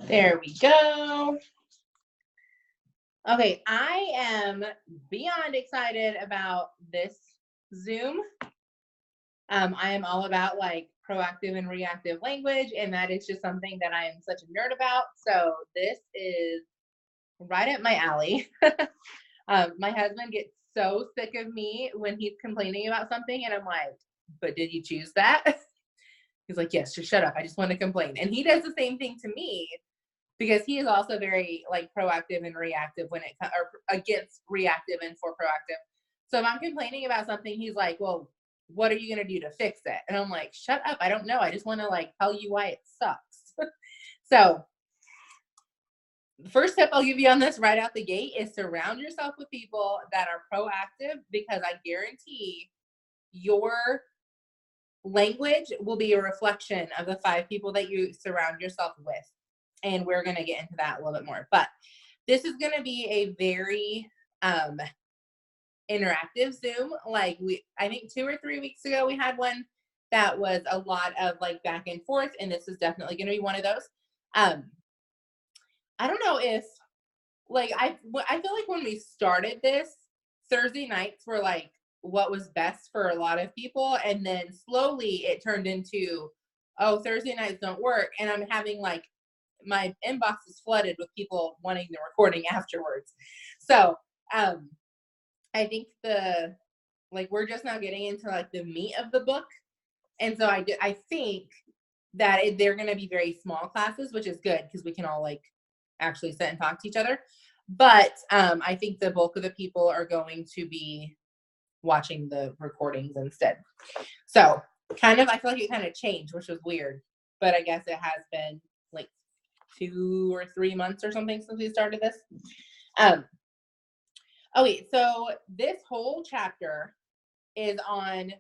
There we go. Okay, I am beyond excited about this Zoom. I am all about like proactive and reactive language, and that is just something that I am such a nerd about. So this is right up my alley. My husband gets so sick of me when he's complaining about something, and I'm like, but did you choose that? He's like, yes, just shut up. I just want to complain. And he does the same thing to me because he is also very like proactive and reactive when it comes, or against reactive and for proactive. So if I'm complaining about something, he's like, well, what are you going to do to fix it? And I'm like, shut up. I don't know. I just want to like tell you why it sucks. So the first step I'll give you on this right out the gate is surround yourself with people that are proactive, because I guarantee your language will be a reflection of the 5 people that you surround yourself with. And we're going to get into that a little bit more. But this is going to be a very interactive Zoom. Like I think 2 or 3 weeks ago, we had one that was a lot of like back and forth. And this is definitely going to be one of those. I don't know if like, I feel like when we started this, Thursday nights were like what was best for a lot of people. And then slowly it turned into, oh, Thursday nights don't work. And I'm having like, my inbox is flooded with people wanting the recording afterwards. So, I think we're just now getting into like the meat of the book. And so I think that they're going to be very small classes, which is good because we can all like actually sit and talk to each other. But I think the bulk of the people are going to be watching the recordings instead. So I feel like it kind of changed, which was weird, but I guess it has been like 2 or 3 months or something since we started this. Okay, so this whole chapter is on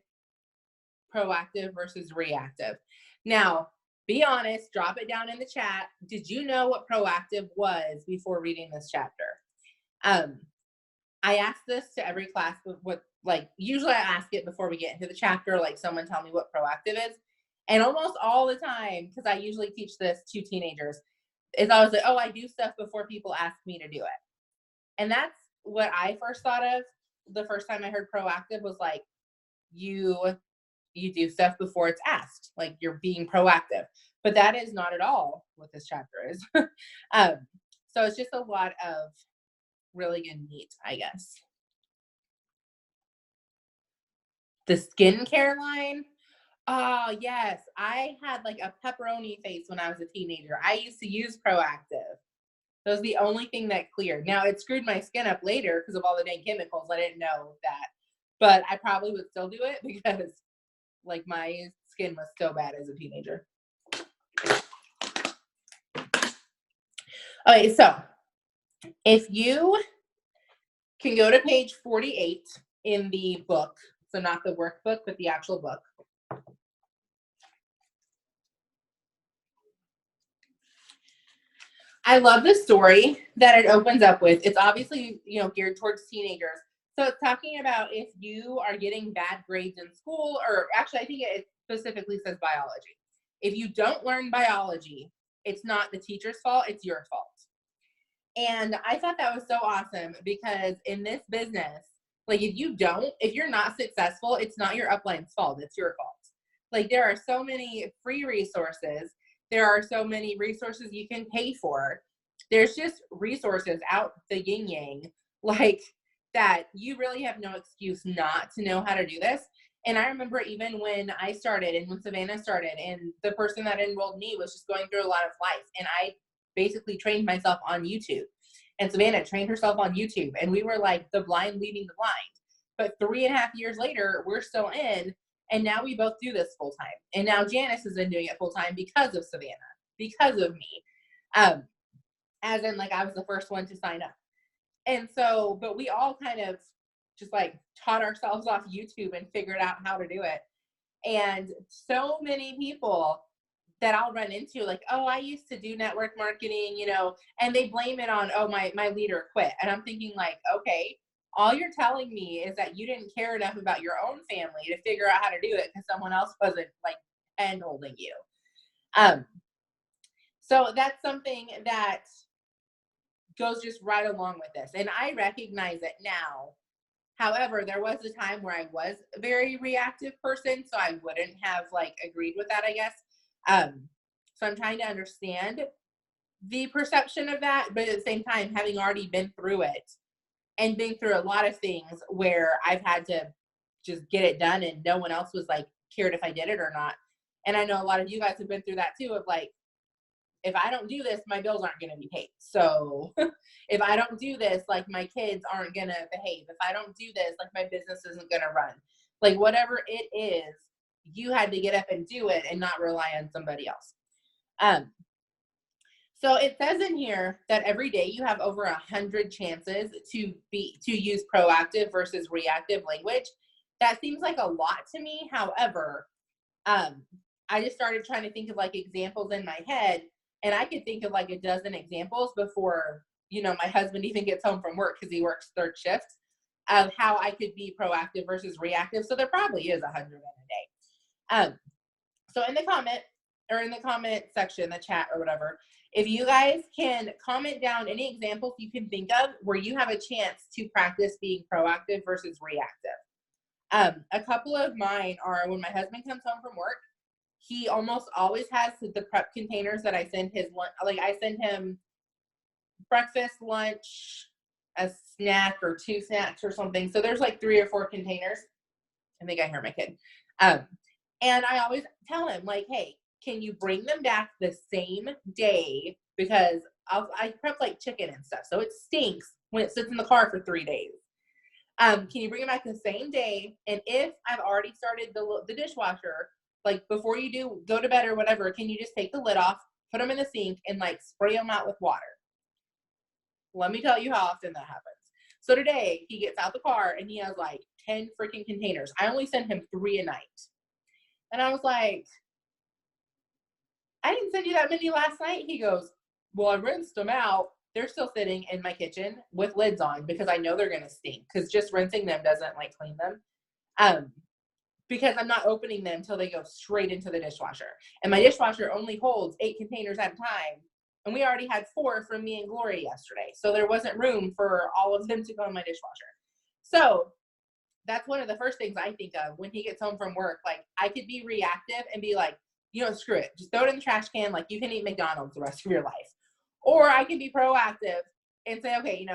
proactive versus reactive. Now, be honest, drop it down in the chat. Did you know what proactive was before reading this chapter? I ask this to every class, usually I ask it before we get into the chapter, like someone tell me what proactive is. And almost all the time, because I usually teach this to teenagers, it's always like, oh, I do stuff before people ask me to do it. And that's what I first thought of the first time I heard proactive, was like, you do stuff before it's asked, like you're being proactive. But that is not at all what this chapter is. So it's just a lot of really good meat, I guess. The skincare line. Oh, yes. I had like a pepperoni face when I was a teenager. I used to use Proactive. That was the only thing that cleared. Now, it screwed my skin up later because of all the dang chemicals. I didn't know that. But I probably would still do it because like my skin was so bad as a teenager. Okay, so if you can go to page 48 in the book, so not the workbook, but the actual book. I love the story that it opens up with. It's obviously, geared towards teenagers. So it's talking about if you are getting bad grades in school, or actually I think it specifically says biology. If you don't learn biology, it's not the teacher's fault, it's your fault. And I thought that was so awesome because in this business, like if you're not successful, it's not your upline's fault, it's your fault. Like there are so many free resources. There are so many resources you can pay for. There's just resources out the yin yang, like that you really have no excuse not to know how to do this. And I remember even when I started and when Savannah started, and the person that enrolled me was just going through a lot of life. And I basically trained myself on YouTube. And Savannah trained herself on YouTube. And we were like the blind leading the blind. But 3.5 years later, we're still in. And now we both do this full time. And now Janice has been doing it full time because of Savannah, because of me. As in, like, I was the first one to sign up. And so, but we all kind of just like taught ourselves off YouTube and figured out how to do it. And so many people that I'll run into, like, oh, I used to do network marketing, and they blame it on, oh, my leader quit. And I'm thinking like, okay, all you're telling me is that you didn't care enough about your own family to figure out how to do it because someone else wasn't like hand holding you. So that's something that goes just right along with this. And I recognize it now. However, there was a time where I was a very reactive person, so I wouldn't have like agreed with that, I guess. So I'm trying to understand the perception of that, but at the same time, having already been through it and been through a lot of things where I've had to just get it done and no one else was like cared if I did it or not. And I know a lot of you guys have been through that too, of like, if I don't do this, my bills aren't going to be paid. So if I don't do this, like my kids aren't going to behave. If I don't do this, like my business isn't going to run. Like whatever it is, you had to get up and do it and not rely on somebody else. So it says in here that every day you have over 100 chances to use proactive versus reactive language. That seems like a lot to me. However, I just started trying to think of like examples in my head, and I could think of like a dozen examples before, my husband even gets home from work because he works third shift, of how I could be proactive versus reactive. So there probably is 100 in a day. So in the comment section, the chat or whatever, if you guys can comment down any examples you can think of where you have a chance to practice being proactive versus reactive. A couple of mine are when my husband comes home from work, he almost always has the prep containers that I send his lunch. Like I send him breakfast, lunch, a snack or 2 snacks or something. So there's like 3 or 4 containers. I think I hear my kid. And I always tell him like, hey, can you bring them back the same day? Because I prep like chicken and stuff. So it stinks when it sits in the car for 3 days. Can you bring it back the same day? And if I've already started the dishwasher, like before you go to bed or whatever, can you just take the lid off, put them in the sink, and like spray them out with water? Let me tell you how often that happens. So today he gets out the car and he has like 10 freaking containers. I only send him 3 a night. And I was like, I didn't send you that many last night. He goes, well, I rinsed them out. They're still sitting in my kitchen with lids on because I know they're going to stink, because just rinsing them doesn't like clean them. Because I'm not opening them until they go straight into the dishwasher. And my dishwasher only holds 8 containers at a time. And we already had 4 from me and Glory yesterday. So there wasn't room for all of them to go in my dishwasher. So that's one of the first things I think of when he gets home from work. Like I could be reactive and be like, screw it. Just throw it in the trash can. Like you can eat McDonald's the rest of your life. Or I can be proactive and say, okay,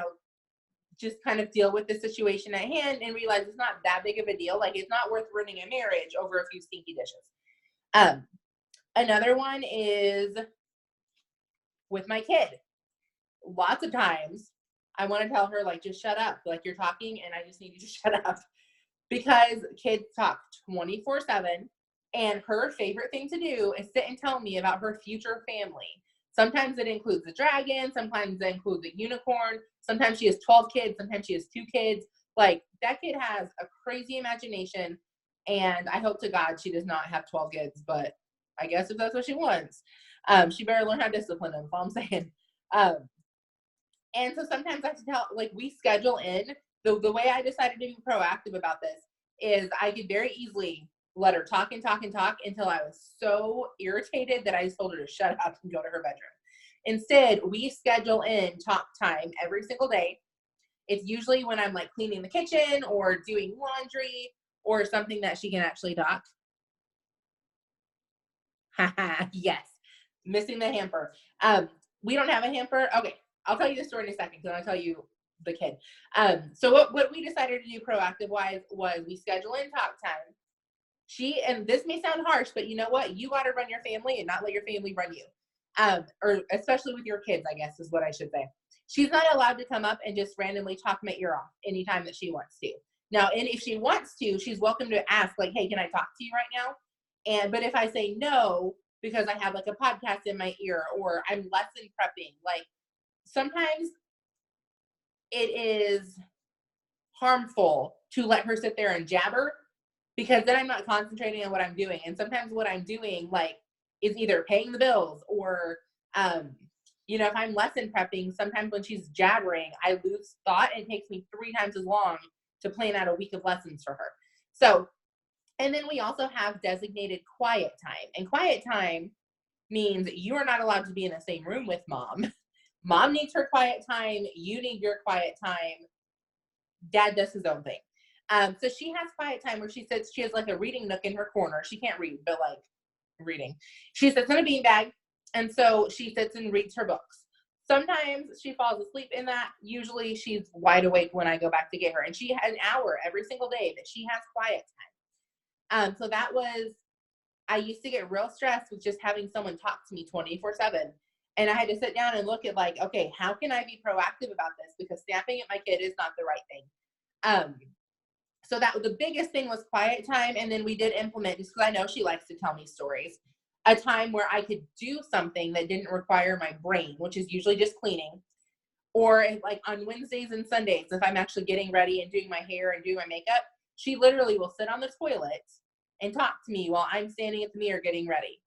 just kind of deal with the situation at hand and realize it's not that big of a deal. Like it's not worth ruining a marriage over a few stinky dishes. Another one is with my kid. Lots of times I want to tell her like, just shut up. Like you're talking and I just need you to shut up, because kids talk 24/7 and her favorite thing to do is sit and tell me about her future family. Sometimes it includes a dragon. Sometimes it includes a unicorn. Sometimes she has 12 kids. Sometimes she has 2 kids. Like that kid has a crazy imagination. And I hope to God she does not have 12 kids, but I guess if that's what she wants, she better learn how to discipline them. That's all I'm saying. And so sometimes I have to tell, like we schedule in, the way I decided to be proactive about this is I could very easily let her talk and talk and talk until I was so irritated that I just told her to shut up and go to her bedroom. Instead, we schedule in talk time every single day. It's usually when I'm like cleaning the kitchen or doing laundry or something that she can actually talk. Yes. Missing the hamper. We don't have a hamper. Okay. I'll tell you the story in a second because I'll tell you the kid. So what we decided to do proactive wise was we schedule in talk time. And this may sound harsh, but you know what? You got to run your family and not let your family run you. Or especially with your kids, I guess is what I should say. She's not allowed to come up and just randomly talk my ear off anytime that she wants to. Now, and if she wants to, she's welcome to ask like, hey, can I talk to you right now? But if I say no, because I have like a podcast in my ear or I'm lesson prepping, like sometimes it is harmful to let her sit there and jabber, because then I'm not concentrating on what I'm doing. And sometimes what I'm doing like is either paying the bills or, if I'm lesson prepping, sometimes when she's jabbering, I lose thought and it takes me 3 times as long to plan out a week of lessons for her. So, and then we also have designated quiet time. And quiet time means you are not allowed to be in the same room with mom. Mom needs her quiet time. You need your quiet time. Dad does his own thing. So she has quiet time where she sits, she has like a reading nook in her corner. She can't read, but like reading. She sits in a beanbag, and so she sits and reads her books. Sometimes she falls asleep in that. Usually she's wide awake when I go back to get her. And she has an hour every single day that she has quiet time. So that was, I used to get real stressed with just having someone talk to me 24/7. And I had to sit down and look at like, okay, how can I be proactive about this? Because snapping at my kid is not the right thing. So that was the biggest thing, was quiet time. And then we did implement, just because I know she likes to tell me stories, a time where I could do something that didn't require my brain, which is usually just cleaning. Or if, like on Wednesdays and Sundays, if I'm actually getting ready and doing my hair and doing my makeup, she literally will sit on the toilet and talk to me while I'm standing at the mirror getting ready.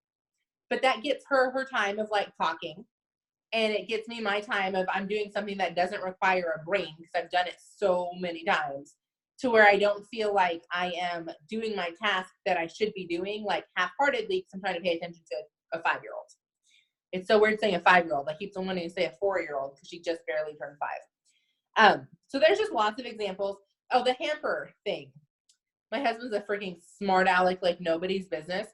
But that gets her time of like talking. And it gets me my time of I'm doing something that doesn't require a brain, because I've done it so many times, to where I don't feel like I am doing my task that I should be doing like half-heartedly, because I'm trying to pay attention to a 5-year-old. It's so weird saying a 5-year-old. I keep on wanting to say a 4-year-old because she just barely turned 5. So there's just lots of examples. Oh, the hamper thing. My husband's a freaking smart aleck like nobody's business.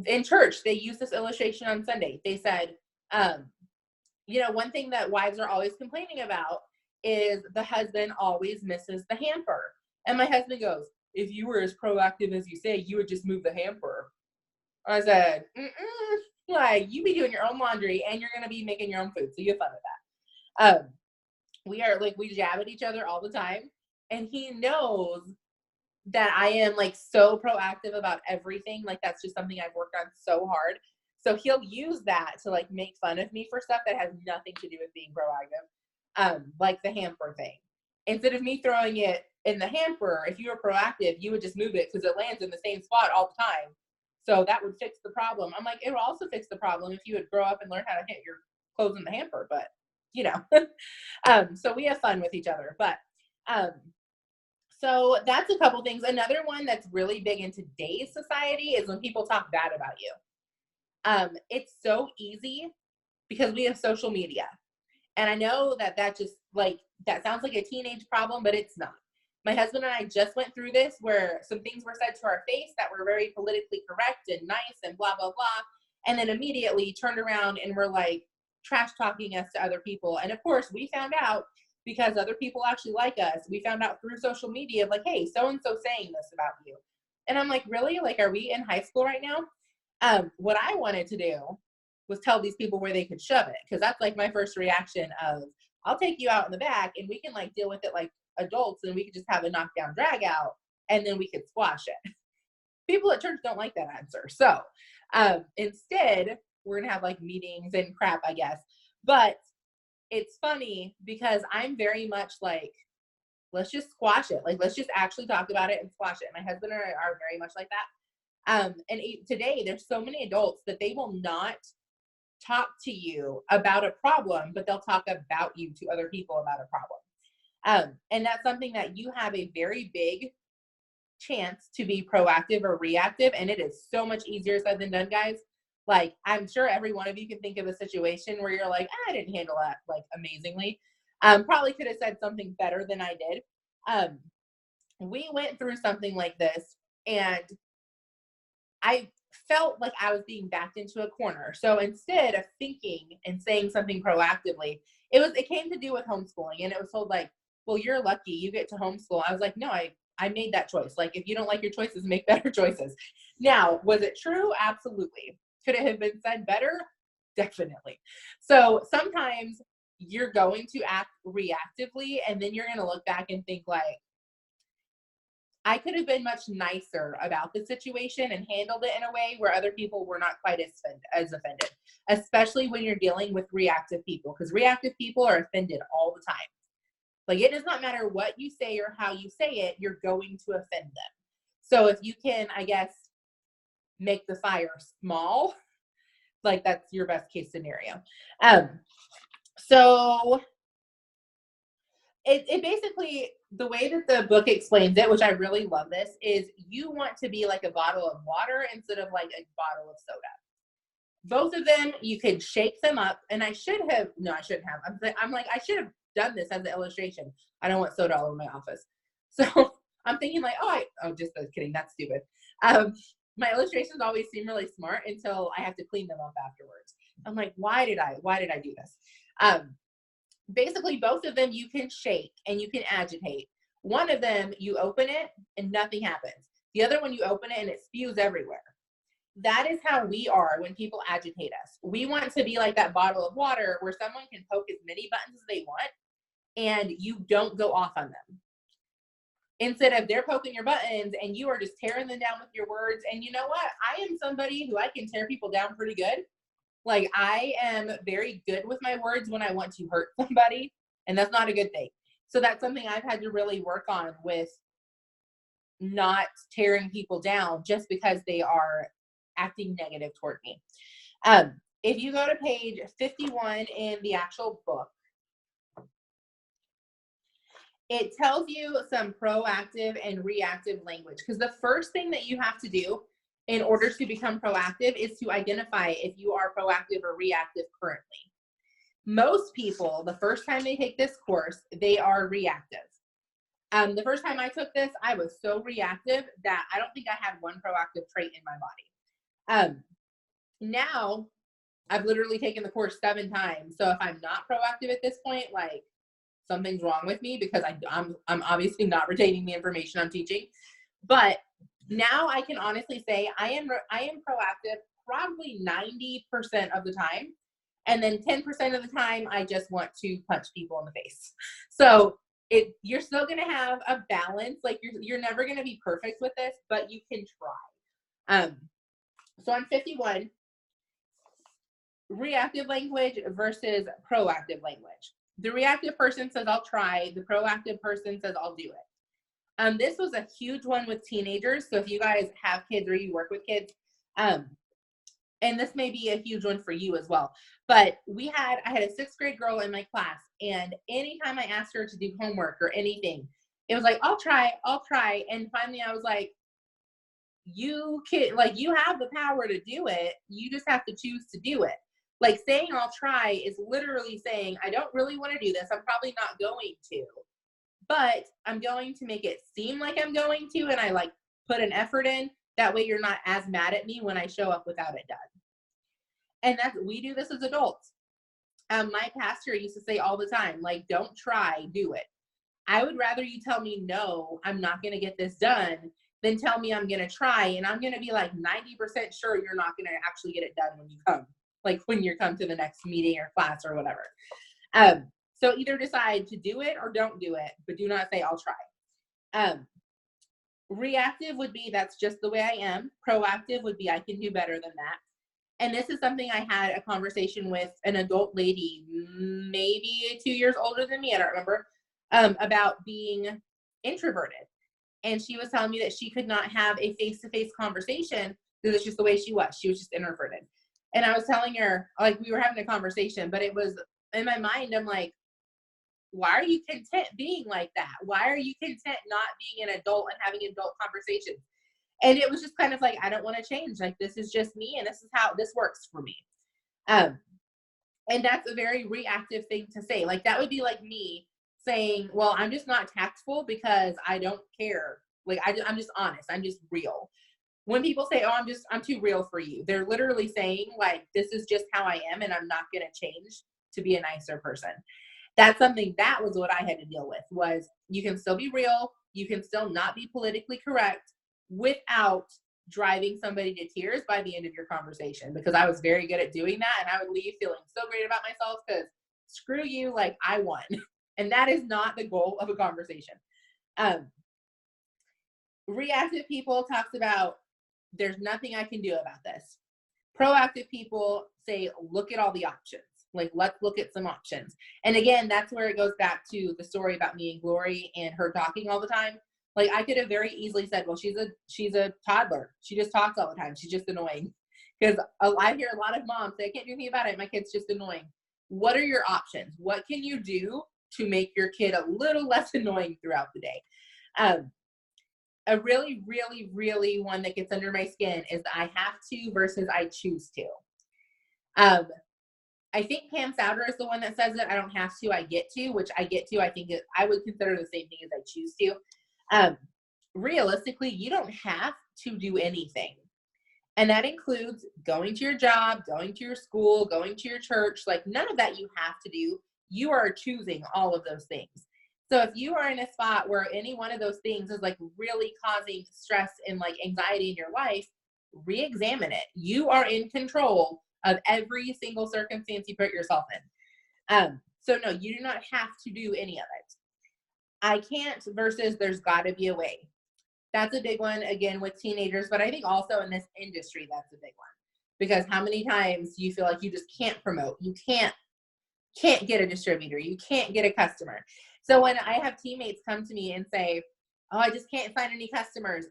In church, they used this illustration on Sunday. They said, one thing that wives are always complaining about is the husband always misses the hamper. And my husband goes, if you were as proactive as you say, you would just move the hamper. I said, like, you be doing your own laundry and you're going to be making your own food. So you have fun with that. We jab at each other all the time. And he knows that I am like so proactive about everything. Like that's just something I've worked on so hard. So he'll use that to like make fun of me for stuff that has nothing to do with being proactive. Like the hamper thing. Instead of me throwing it in the hamper, if you were proactive, you would just move it because it lands in the same spot all the time. So that would fix the problem. I'm like, it would also fix the problem if you would grow up and learn how to hit your clothes in the hamper. But, so we have fun with each other. But so that's a couple things. Another one that's really big in today's society is when people talk bad about you. It's so easy because we have social media. And I know that just like, that sounds like a teenage problem, but it's not. My husband and I just went through this where some things were said to our face that were very politically correct and nice and blah, blah, blah. And then immediately turned around and were like trash talking us to other people. And of course we found out, because other people actually like us, we found out through social media, like, hey, so-and-so saying this about you. And I'm like, really? Like, are we in high school right now? What I wanted to do was tell these people where they could shove it. Cause that's like my first reaction of, I'll take you out in the back and we can like deal with it like adults, and we could just have a knockdown drag out and then we could squash it. People at church don't like that answer. So instead we're going to have like meetings and crap, I guess. But it's funny because I'm very much like, let's just squash it. Like, let's just actually talk about it and squash it. My husband and I are very much like that. And today there's so many adults that they will not talk to you about a problem, but they'll talk about you to other people about a problem. And that's something that you have a very big chance to be proactive or reactive. And it is so much easier said than done, guys. Like, I'm sure every one of you can think of a situation where you're like, I didn't handle that like amazingly. Probably could have said something better than I did. We went through something like this and I felt like I was being backed into a corner. So instead of thinking and saying something proactively, it came to do with homeschooling, and it was told like, well, you're lucky you get to homeschool. I was like, no, I made that choice. Like, if you don't like your choices, make better choices. Now, was it true? Absolutely. Could it have been said better? Definitely. So sometimes you're going to act reactively, and then you're going to look back and think like, I could have been much nicer about the situation and handled it in a way where other people were not quite as offended, especially when you're dealing with reactive people, because reactive people are offended all the time. Like, it does not matter what you say or how you say it, you're going to offend them. So if you can, I guess, make the fire small, like that's your best case scenario. So it basically, the way that the book explains it, which I really love this, is you want to be like a bottle of water instead of like a bottle of soda. Both of them, you could shake them up, and I shouldn't have. I'm like, I should have done this as an illustration. I don't want soda all over my office. So I'm thinking like, just kidding. That's stupid. My illustrations always seem really smart until I have to clean them up afterwards. I'm like, why did I do this? Basically, both of them you can shake and you can agitate. One of them, you open it and nothing happens. The other one, you open it and it spews everywhere. That is how we are when people agitate us. We want to be like that bottle of water where someone can poke as many buttons as they want and you don't go off on them. Instead of they're poking your buttons and you are just tearing them down with your words. And you know what? I am somebody who I can tear people down pretty good. Like, I am very good with my words when I want to hurt somebody, and that's not a good thing. So that's something I've had to really work on, with not tearing people down just because they are acting negative toward me. If you go to page 51 in the actual book, it tells you some proactive and reactive language, because the first thing that you have to do in order to become proactive is to identify if you are proactive or reactive currently. Most people, the first time they take this course, they are reactive. The first time I took this, I was so reactive that I don't think I had one proactive trait in my body. Now, I've literally taken the course 7 times. So if I'm not proactive at this point, like, something's wrong with me, because I'm obviously not retaining the information I'm teaching. But now I can honestly say I am proactive probably 90% of the time. And then 10% of the time, I just want to punch people in the face. So you're still going to have a balance. Like, you're never going to be perfect with this, but you can try. So on 51, reactive language versus proactive language. The reactive person says, I'll try. The proactive person says, I'll do it. This was a huge one with teenagers. So if you guys have kids or you work with kids, and this may be a huge one for you as well. But I had a 6th grade girl in my class, and anytime I asked her to do homework or anything, it was like, I'll try. And finally I was like, you have the power to do it. You just have to choose to do it. Like, saying I'll try is literally saying, I don't really want to do this. I'm probably not going to, but I'm going to make it seem like I'm going to, and I like put an effort in. That way you're not as mad at me when I show up without it done. And we do this as adults. My pastor used to say all the time, like, don't try, do it. I would rather you tell me, no, I'm not going to get this done, than tell me I'm going to try, and I'm going to be like 90% sure you're not going to actually get it done when you come, like when you come to the next meeting or class or whatever. So either decide to do it or don't do it, but do not say I'll try. Reactive would be, that's just the way I am. Proactive would be, I can do better than that. And this is something I had a conversation with an adult lady, maybe 2 years older than me, I don't remember, about being introverted. And she was telling me that she could not have a face-to-face conversation because it's just the way she was. She was just introverted. And I was telling her, like, we were having a conversation, but it was in my mind, I'm like, why are you content being like that? Why are you content not being an adult and having adult conversations? And it was just kind of like, I don't want to change. Like, this is just me, and this is how this works for me. And that's a very reactive thing to say. Like, that would be like me saying, well, I'm just not tactful because I don't care. Like, I'm just honest. I'm just real. When people say, oh, I'm too real for you, they're literally saying, like, this is just how I am, and I'm not going to change to be a nicer person. That's something that was what I had to deal with, was you can still be real. You can still not be politically correct without driving somebody to tears by the end of your conversation, because I was very good at doing that. And I would leave feeling so great about myself because screw you, like, I won. And that is not the goal of a conversation. Reactive people talks about, there's nothing I can do about this. Proactive people say, look at all the options. Like, let's look at some options. And again, that's where it goes back to the story about me and Glory and her talking all the time. Like, I could have very easily said, well, she's a toddler. She just talks all the time. She's just annoying. Because I hear a lot of moms say, I can't do anything about it. My kid's just annoying. What are your options? What can you do to make your kid a little less annoying throughout the day? A really, really, really one that gets under my skin is the I have to versus I choose to. I think Pam Souder is the one that says it. I don't have to, I get to, which I get to. I think I would consider the same thing as I choose to. Realistically, you don't have to do anything. And that includes going to your job, going to your school, going to your church. Like, none of that you have to do. You are choosing all of those things. So if you are in a spot where any one of those things is like really causing stress and like anxiety in your life, re-examine it. You are in control of every single circumstance you put yourself in. So no, you do not have to do any of it. I can't versus there's got to be a way. That's a big one, again, with teenagers, but I think also in this industry, that's a big one. Because how many times do you feel like you just can't promote? You can't get a distributor. You can't get a customer. So when I have teammates come to me and say, oh, I just can't find any customers,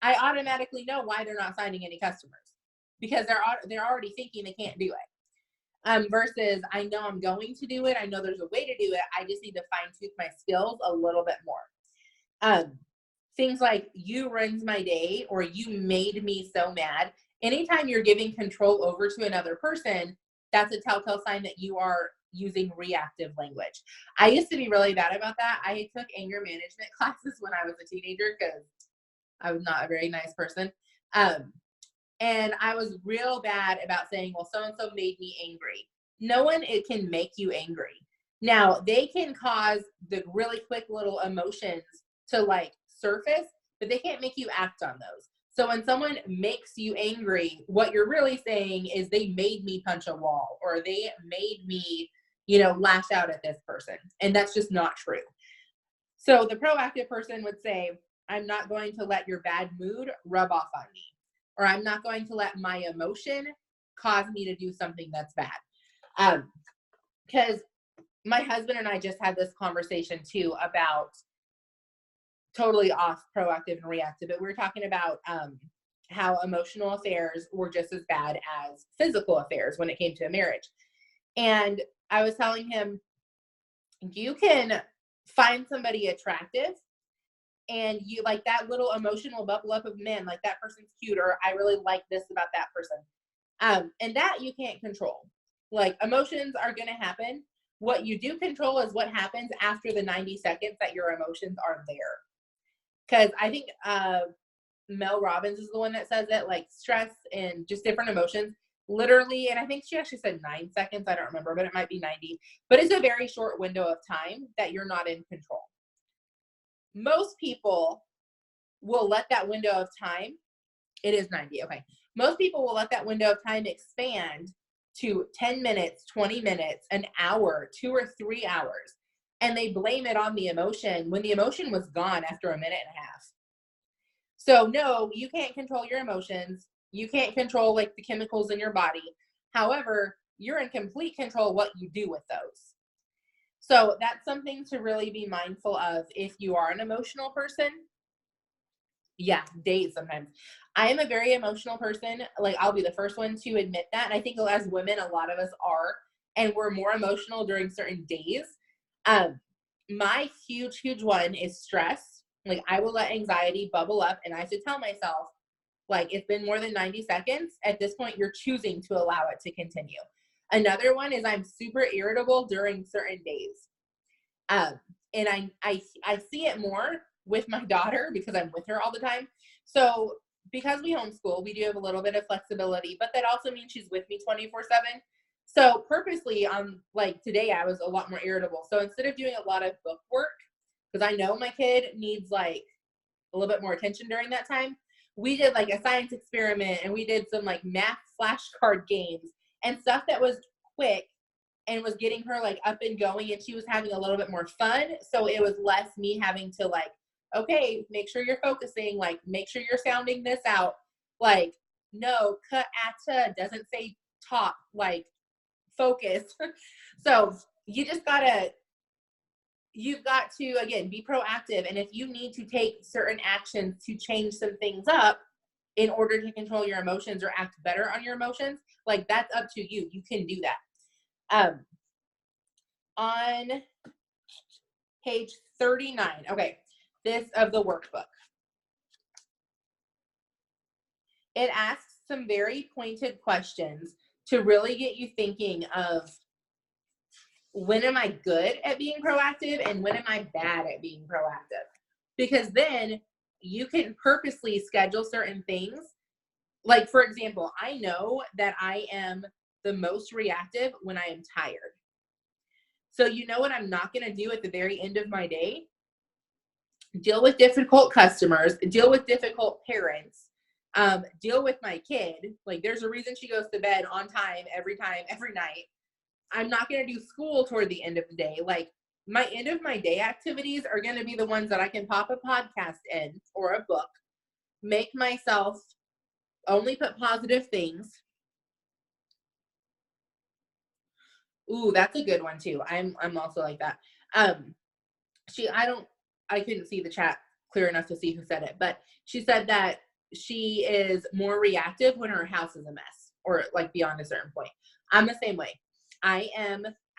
I automatically know why they're not finding any customers, because they're already thinking they can't do it. Versus I know I'm going to do it. I know there's a way to do it. I just need to fine tooth my skills a little bit more. Things like you ruined my day or you made me so mad. Anytime you're giving control over to another person, that's a telltale sign that you are using reactive language. I used to be really bad about that. I took anger management classes when I was a teenager because I was not a very nice person. And I was real bad about saying, well, so-and-so made me angry. No one it can make you angry. Now, they can cause the really quick little emotions to like surface, but they can't make you act on those. So when someone makes you angry, what you're really saying is they made me punch a wall, or they made me, lash out at this person. And that's just not true. So the proactive person would say, I'm not going to let your bad mood rub off on me, or I'm not going to let my emotion cause me to do something that's bad. Because my husband and I just had this conversation too about totally off proactive and reactive, but we were talking about how emotional affairs were just as bad as physical affairs when it came to a marriage. And I was telling him, you can find somebody attractive and you like that little emotional bubble up of men, like that person's cute, or I really like this about that person. And that you can't control. Like, emotions are going to happen. What you do control is what happens after the 90 seconds that your emotions are there. Because I think Mel Robbins is the one that says it, like stress and just different emotions, literally, and I think she actually said 9 seconds, I don't remember, but it might be 90, but it's a very short window of time that you're not in control. Most people will let that window of time, it is 90, okay. Most people will let that window of time expand to 10 minutes, 20 minutes, an hour, 2 or 3 hours. And they blame it on the emotion when the emotion was gone after a minute and a half. So no, you can't control your emotions. You can't control like the chemicals in your body. However, you're in complete control of what you do with those. So that's something to really be mindful of if you are an emotional person. Yeah, days sometimes. I am a very emotional person. Like, I'll be the first one to admit that. And I think as women, a lot of us are, and we're more emotional during certain days. My huge one is stress. Like, I will let anxiety bubble up, and I have to tell myself, like, it's been more than 90 seconds. At this point, you're choosing to allow it to continue. Another one is I'm super irritable during certain days. And I see it more with my daughter because I'm with her all the time. So because we homeschool, we do have a little bit of flexibility, but that also means she's with me 24/7. So purposely, like today, I was a lot more irritable. So instead of doing a lot of book work, because I know my kid needs like a little bit more attention during that time, we did like a science experiment, and we did some like math flashcard games and stuff that was quick and was getting her like up and going, and she was having a little bit more fun. So it was less me having to like, okay, make sure you're focusing, like make sure you're sounding this out. Like, no, cut atta doesn't say top, like focus. So you've got to, again, be proactive. And if you need to take certain actions to change some things up in order to control your emotions or act better on your emotions, like that's up to you. You can do that. On page 39, okay, this of the workbook, it asks some very pointed questions to really get you thinking of, when am I good at being proactive and when am I bad at being proactive? Because then you can purposely schedule certain things. Like, for example, I know that I am the most reactive when I am tired. So you know what I'm not going to do at the very end of my day? Deal with difficult customers, deal with difficult parents, deal with my kid. Like, there's a reason she goes to bed on time, every night. I'm not going to do school toward the end of the day. Like, my end of my day activities are going to be the ones that I can pop a podcast in or a book, make myself only put positive things. Ooh, that's a good one too. I'm also like that. I couldn't see the chat clear enough to see who said it, but she said that she is more reactive when her house is a mess, or like beyond a certain point. I'm the same way. I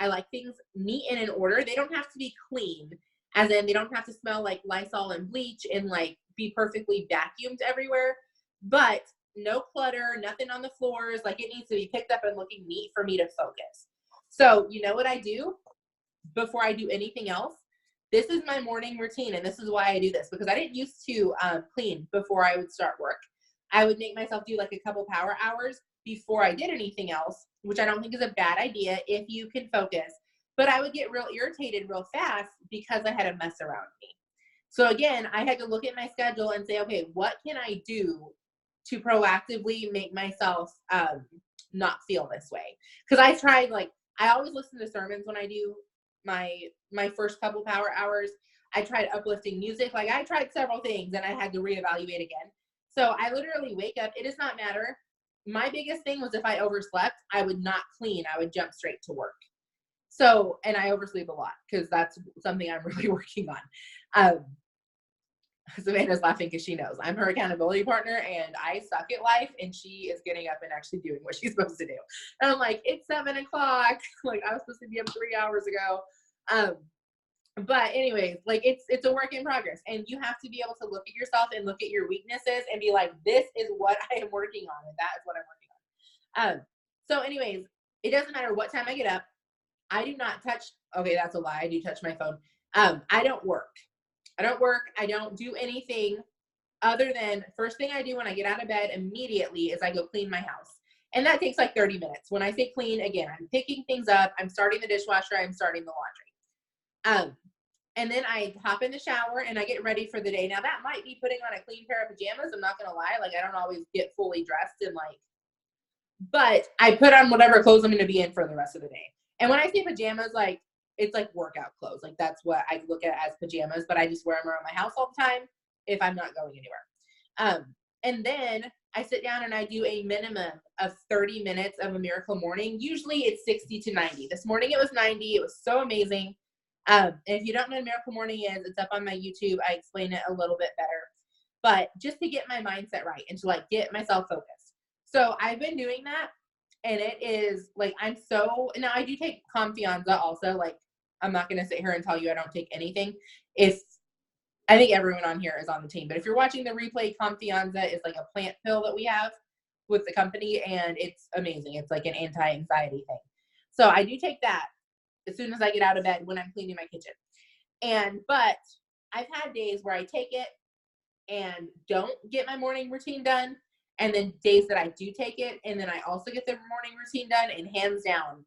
like things neat and in order. They don't have to be clean, as in they don't have to smell like Lysol and bleach and like be perfectly vacuumed everywhere, but no clutter, nothing on the floors. Like, it needs to be picked up and looking neat for me to focus. So you know what I do before I do anything else? This is my morning routine, and this is why I do this, because I didn't used to clean before I would start work. I would make myself do like a couple power hours before I did anything else, which I don't think is a bad idea if you can focus. But I would get real irritated real fast because I had a mess around me. So again, I had to look at my schedule and say, okay, what can I do to proactively make myself not feel this way? Because I tried, like, I always listen to sermons when I do my first couple power hours. I tried uplifting music. Like, I tried several things and I had to reevaluate again. So I literally wake up. It does not matter. My biggest thing was if I overslept, I would not clean. I would jump straight to work. So, and I oversleep a lot because that's something I'm really working on. Savannah's laughing because she knows I'm her accountability partner and I suck at life, and she is getting up and actually doing what she's supposed to do. And I'm like, it's 7 o'clock. Like, I was supposed to be up 3 hours ago. But anyways, like, it's a work in progress, and you have to be able to look at yourself and look at your weaknesses and be like, this is what I am working on, and that is what I'm working on. So anyways, it doesn't matter what time I get up. I do not touch, okay, that's a lie. I do touch my phone. I don't work. I don't do anything other than, first thing I do when I get out of bed immediately is I go clean my house. And that takes like 30 minutes. When I say clean, again, I'm picking things up. I'm starting the dishwasher. I'm starting the laundry. And then I hop in the shower and I get ready for the day. Now, that might be putting on a clean pair of pajamas. I'm not going to lie. Like, I don't always get fully dressed and like, but I put on whatever clothes I'm going to be in for the rest of the day. And when I say pajamas, like, it's like workout clothes. Like, that's what I look at as pajamas, but I just wear them around my house all the time if I'm not going anywhere. And then I sit down and I do a minimum of 30 minutes of a miracle morning. Usually it's 60 to 90. This morning it was 90. It was so amazing. And if you don't know what miracle morning is, it's up on my YouTube. I explain it a little bit better, but just to get my mindset right and to like get myself focused. So I've been doing that, and it is like, now I do take Confianza also. Like, I'm not going to sit here and tell you I don't take anything. I think everyone on here is on the team, but if you're watching the replay, Confianza is like a plant pill that we have with the company, and it's amazing. It's like an anti-anxiety thing. So I do take that as soon as I get out of bed when I'm cleaning my kitchen. But I've had days where I take it and don't get my morning routine done, and then days that I do take it and then I also get the morning routine done, and hands down,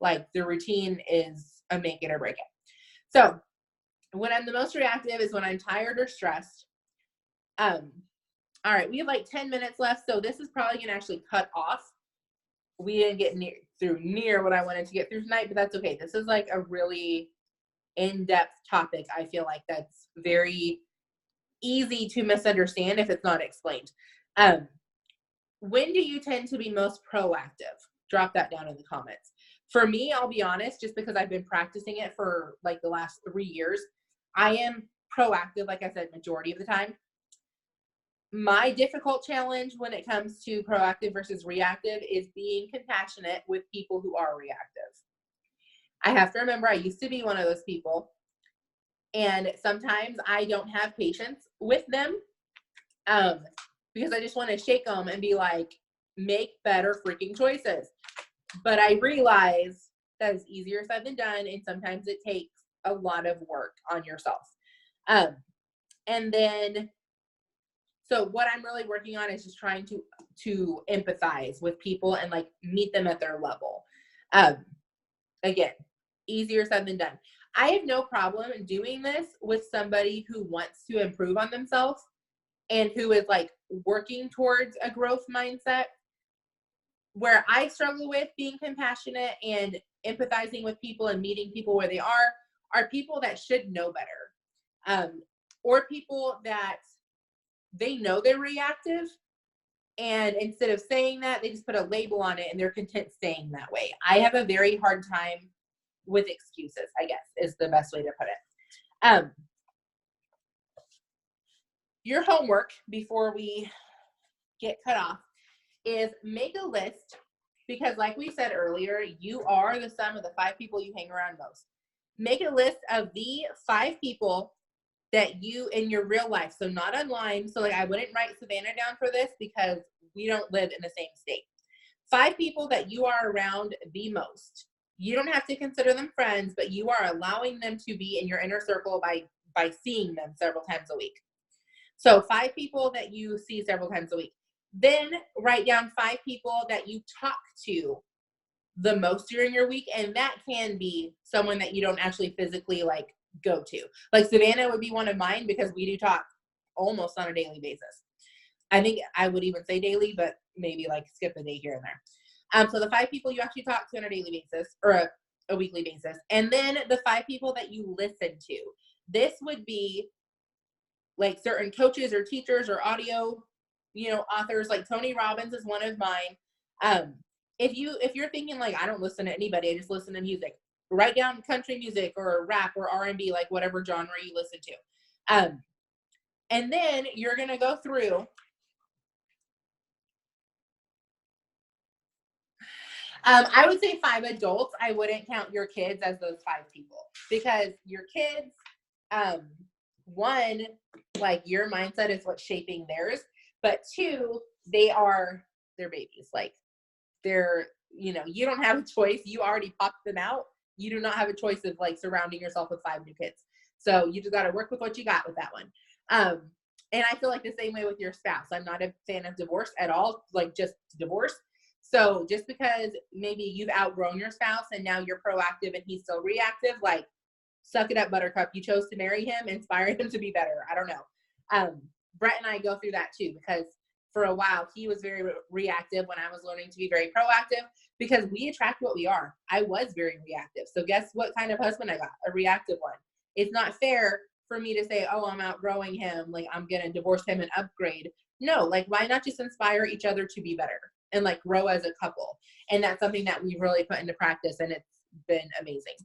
like, the routine is a make it or break it. So when I'm the most reactive is when I'm tired or stressed. All right, we have like 10 minutes left, so this is probably going to actually cut off. We didn't get near what I wanted to get through tonight, but that's okay. This is like a really in-depth topic. I feel like that's very easy to misunderstand if it's not explained. When do you tend to be most proactive? Drop that down in the comments. For me, I'll be honest, just because I've been practicing it for like the last 3 years, I am proactive, like I said, majority of the time. My difficult challenge when it comes to proactive versus reactive is being compassionate with people who are reactive. I have to remember I used to be one of those people, and sometimes I don't have patience with them because I just want to shake them and be like, make better freaking choices. But I realize that is easier said than done, and sometimes it takes a lot of work on yourself. And then, so what I'm really working on is just trying to empathize with people and like meet them at their level. Again, easier said than done. I have no problem doing this with somebody who wants to improve on themselves and who is like working towards a growth mindset. Where I struggle with being compassionate and empathizing with people and meeting people where they are people that should know better. Or people that they know they're reactive, and instead of saying that, they just put a label on it and they're content staying that way. I have a very hard time with excuses, I guess, is the best way to put it. Your homework before we get cut off is make a list, because like we said earlier, you are the sum of the 5 people you hang around most. Make a list of the 5 people that you in your real life, so not online. So like I wouldn't write Savannah down for this because we don't live in the same state. 5 people that you are around the most. You don't have to consider them friends, but you are allowing them to be in your inner circle by seeing them several times a week. So 5 people that you see several times a week. Then write down 5 people that you talk to the most during your week. And that can be someone that you don't actually physically like go to. Like Savannah would be one of mine because we do talk almost on a daily basis. I think I would even say daily, but maybe like skip a day here and there. So the 5 people you actually talk to on a daily basis or a weekly basis. And then the 5 people that you listen to. This would be like certain coaches or teachers or audio, authors. Like Tony Robbins is one of mine. If you're thinking like, I don't listen to anybody, I just listen to music, write down country music or rap or R&B, like whatever genre you listen to. And then you're going to go through. I would say 5 adults. I wouldn't count your kids as those 5 people, because your kids, one, like your mindset is what's shaping theirs, but 2, they're babies. Like they're, you don't have a choice. You already popped them out. You do not have a choice of like surrounding yourself with 5 new kids. So you just got to work with what you got with that one. And I feel like the same way with your spouse. I'm not a fan of divorce at all, like just divorce. So just because maybe you've outgrown your spouse and now you're proactive and he's still reactive, like suck it up, buttercup. You chose to marry him, inspire him to be better. I don't know. Brett and I go through that too, because for a while he was very reactive when I was learning to be very proactive, because we attract what we are. I was very reactive. So guess what kind of husband I got? A reactive one. It's not fair for me to say, oh, I'm outgrowing him, like I'm going to divorce him and upgrade. No, like why not just inspire each other to be better and like grow as a couple? And that's something that we've really put into practice, and it's been amazing.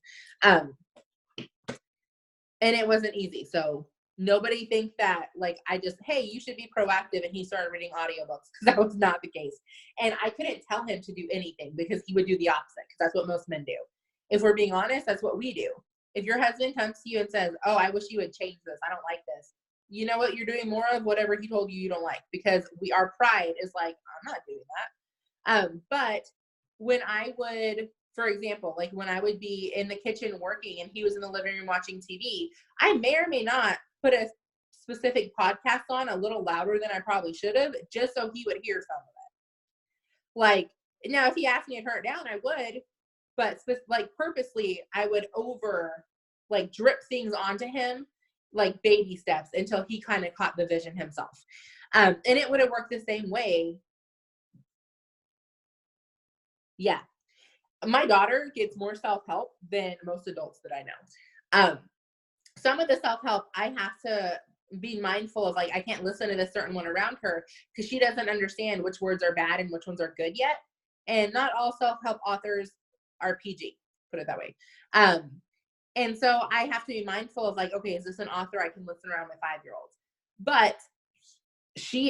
And it wasn't easy. So nobody think that like I just, hey, you should be proactive, and he started reading audiobooks, because that was not the case. And I couldn't tell him to do anything because he would do the opposite, because that's what most men do. If we're being honest, that's what we do. If your husband comes to you and says, oh, I wish you would change this, I don't like this, you know what? You're doing more of whatever he told you don't like, because our pride is like, I'm not doing that. But when I would, for example, like when I would be in the kitchen working and he was in the living room watching TV, I may or may not put a specific podcast on a little louder than I probably should have, just so he would hear some of it. Like, now if he asked me to turn it down, I would, but like purposely I would like drip things onto him, like baby steps, until he kind of caught the vision himself. And it would have worked the same way. Yeah. My daughter gets more self-help than most adults that I know. Some of the self-help I have to be mindful of, like I can't listen to this certain one around her because she doesn't understand which words are bad and which ones are good yet. And not all self-help authors are PG, put it that way. And so I have to be mindful of like, okay, is this an author I can listen around my 5-year-olds? But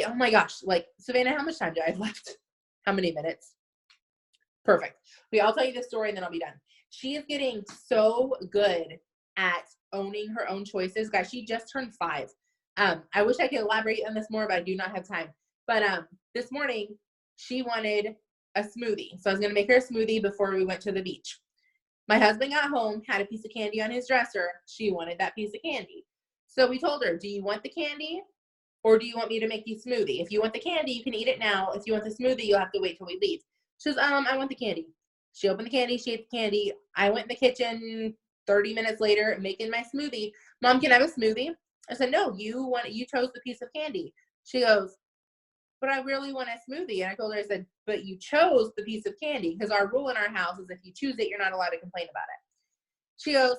oh my gosh, like Savannah, how much time do I have left? How many minutes? Perfect. Okay, I'll tell you this story and then I'll be done. She is getting so good at owning her own choices. Guys, she just turned 5. I wish I could elaborate on this more, but I do not have time. But this morning, she wanted a smoothie. So I was going to make her a smoothie before we went to the beach. My husband got home, had a piece of candy on his dresser. She wanted that piece of candy. So we told her, do you want the candy or do you want me to make you a smoothie? If you want the candy, you can eat it now. If you want the smoothie, you'll have to wait till we leave. She goes, I want the candy. She opened the candy. She ate the candy. I went in the kitchen 30 minutes later making my smoothie. Mom, can I have a smoothie? I said, no, you chose the piece of candy. She goes, but I really want a smoothie. And I told her, I said, but you chose the piece of candy, because our rule in our house is if you choose it, you're not allowed to complain about it. She goes,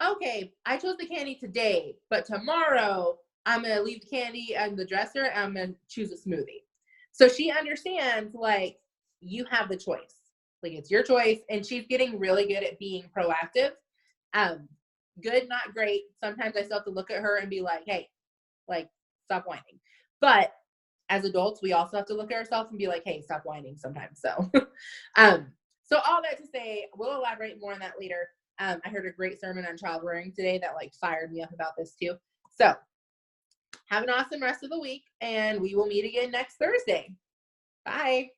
okay, I chose the candy today, but tomorrow I'm going to leave the candy on the dresser and I'm going to choose a smoothie. So she understands, like, you have the choice. Like, it's your choice. And she's getting really good at being proactive. Good, not great. Sometimes I still have to look at her and be like, hey, like, stop whining. But as adults, we also have to look at ourselves and be like, hey, stop whining sometimes. So, so all that to say, we'll elaborate more on that later. I heard a great sermon on child rearing today that like fired me up about this too. So have an awesome rest of the week, and we will meet again next Thursday. Bye.